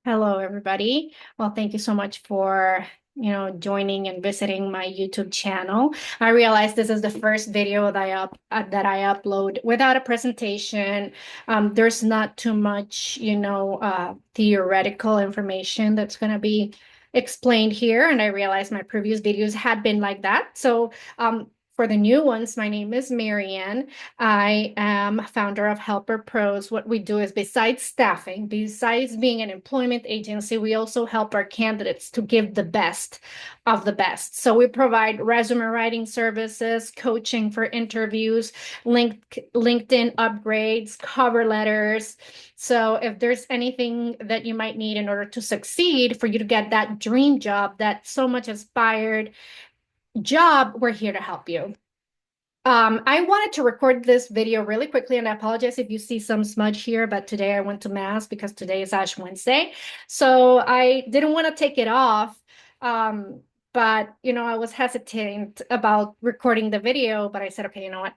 Hello, everybody. Well, thank you so much for, joining and visiting my YouTube channel. I realize this is the first video that I upload without a presentation. There's not too much, theoretical information that's going to be explained here, and I realize my previous videos had been like that. So, for the new ones, my name is Marianne. I am founder of Helper Pros. What we do is besides staffing, besides being an employment agency, we also help our candidates to give the best of the best. So we provide resume writing services, coaching for interviews, LinkedIn upgrades, cover letters. So if there's anything that you might need in order to succeed for you to get that dream job, that so much aspired job, we're here to help you. I wanted to record this video really quickly, and I apologize if you see some smudge here, but today I went to Mass because today is Ash Wednesday. So I didn't want to take it off. But I was hesitant about recording the video, but I said, okay, you know what?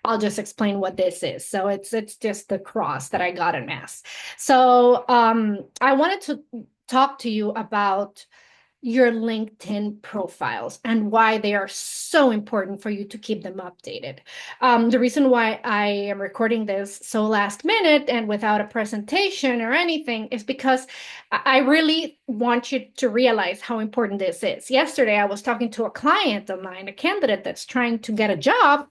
I'll just explain what this is. So it's just the cross that I got in Mass. So I wanted to talk to you about your LinkedIn profiles and why they are so important for you to keep them updated. The reason why I am recording this so last minute and without a presentation or anything is because I really want you to realize how important this is. Yesterday, I was talking to a client of mine, a candidate that's trying to get a job,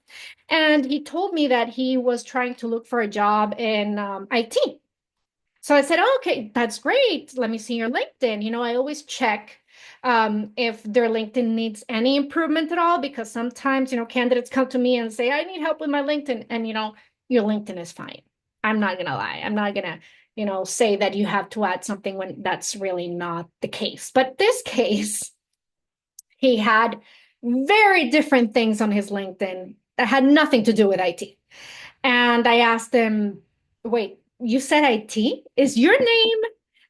and he told me that he was trying to look for a job in IT. So I said, oh, okay, that's great. Let me see your LinkedIn. I always check if their LinkedIn needs any improvement at all, because sometimes, candidates come to me and say, I need help with my LinkedIn. And, your LinkedIn is fine. I'm not going to lie. I'm not going to, say that you have to add something when that's really not the case. But this case, he had very different things on his LinkedIn that had nothing to do with IT. And I asked him, wait, you said IT? Is your name?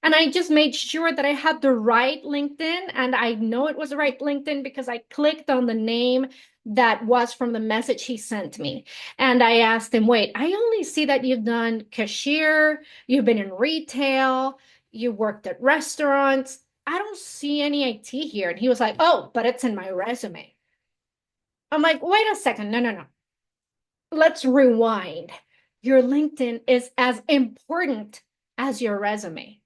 And I just made sure that I had the right LinkedIn. And I know it was the right LinkedIn because I clicked on the name that was from the message he sent me. And I asked him, wait, I only see that you've done cashier, you've been in retail, you worked at restaurants. I don't see any IT here. And he was like, oh, but it's in my resume. I'm like, wait a second. No, no, no. Let's rewind. Your LinkedIn is as important as your resume.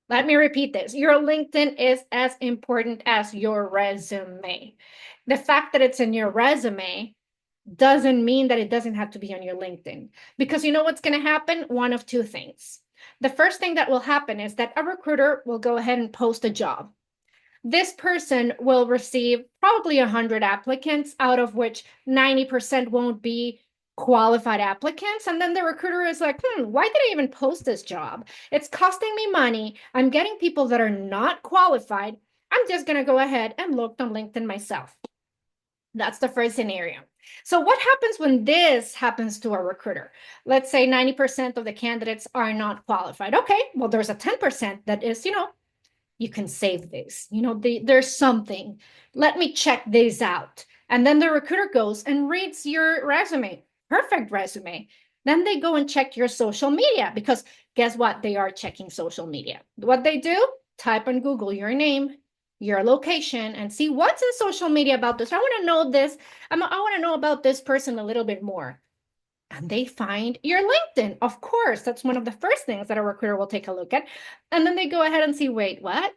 Let me repeat this. Your LinkedIn is as important as your resume. The fact that it's in your resume doesn't mean that it doesn't have to be on your LinkedIn. Because you know what's going to happen? One of two things. The first thing that will happen is that a recruiter will go ahead and post a job. This person will receive probably 100 applicants, out of which 90% won't be qualified applicants. And then the recruiter is like, why did I even post this job? It's costing me money. I'm getting people that are not qualified. I'm just going to go ahead and look on LinkedIn myself. That's the first scenario. So what happens when this happens to a recruiter? Let's say 90% of the candidates are not qualified. Okay, well, there's a 10% that is, you can save this. There's something. Let me check this out. And then the recruiter goes and reads your resume. Perfect resume. Then they go and check your social media, because guess what? They are checking social media. What they do? Type on Google your name, your location, and see what's in social media about this. I want to know this. I want to know about this person a little bit more. And they find your LinkedIn. Of course, that's one of the first things that a recruiter will take a look at. And then they go ahead and see, wait, what?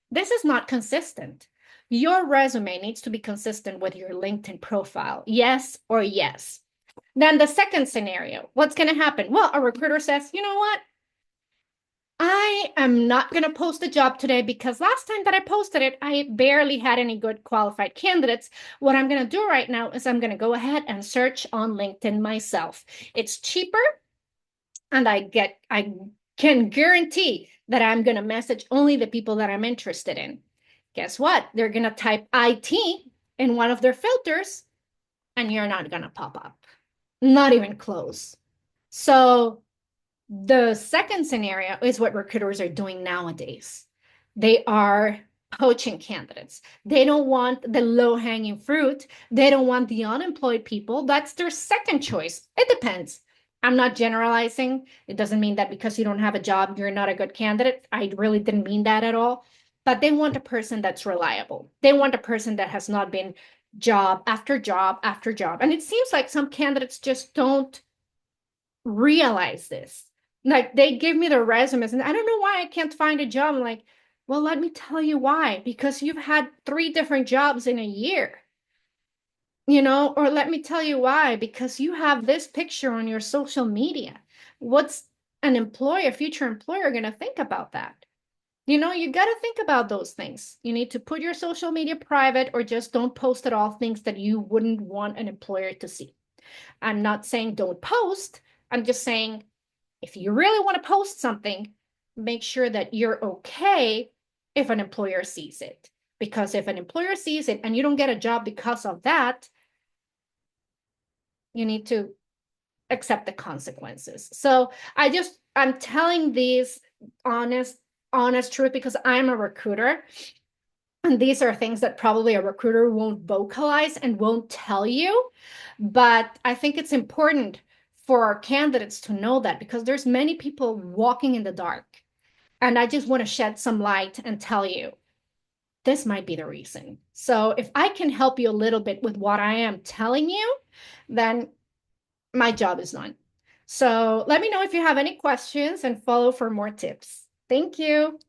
This is not consistent. Your resume needs to be consistent with your LinkedIn profile. Yes or yes. Then the second scenario, what's going to happen? Well, a recruiter says, you know what? I am not going to post a job today because last time that I posted it, I barely had any good qualified candidates. What I'm going to do right now is I'm going to go ahead and search on LinkedIn myself. It's cheaper, and I can guarantee that I'm going to message only the people that I'm interested in. Guess what? They're going to type IT in one of their filters, and you're not going to pop up. Not even close. So the second scenario is what recruiters are doing nowadays. They are poaching candidates. They don't want the low-hanging fruit. They don't want the unemployed people. That's their second choice. It depends. I'm not generalizing. It doesn't mean that because you don't have a job, you're not a good candidate. I really didn't mean that at all. But they want a person that's reliable. They want a person that has not been job after job after job. And it seems like some candidates just don't realize this. Like they give me their resumes and I don't know why I can't find a job. I'm like, well, let me tell you why. Because you've had three different jobs in a year, or let me tell you why, because you have this picture on your social media. What's an employer, future employer, going to think about that? You got to think about those things. You need to put your social media private or just don't post at all things that you wouldn't want an employer to see. I'm not saying don't post. I'm just saying if you really want to post something, make sure that you're okay if an employer sees it. Because if an employer sees it and you don't get a job because of that, you need to accept the consequences. So I'm telling these honest truth because I'm a recruiter. And these are things that probably a recruiter won't vocalize and won't tell you. But I think it's important for our candidates to know that because there's many people walking in the dark. And I just want to shed some light and tell you this might be the reason. So if I can help you a little bit with what I am telling you, then my job is done. So let me know if you have any questions and follow for more tips. Thank you.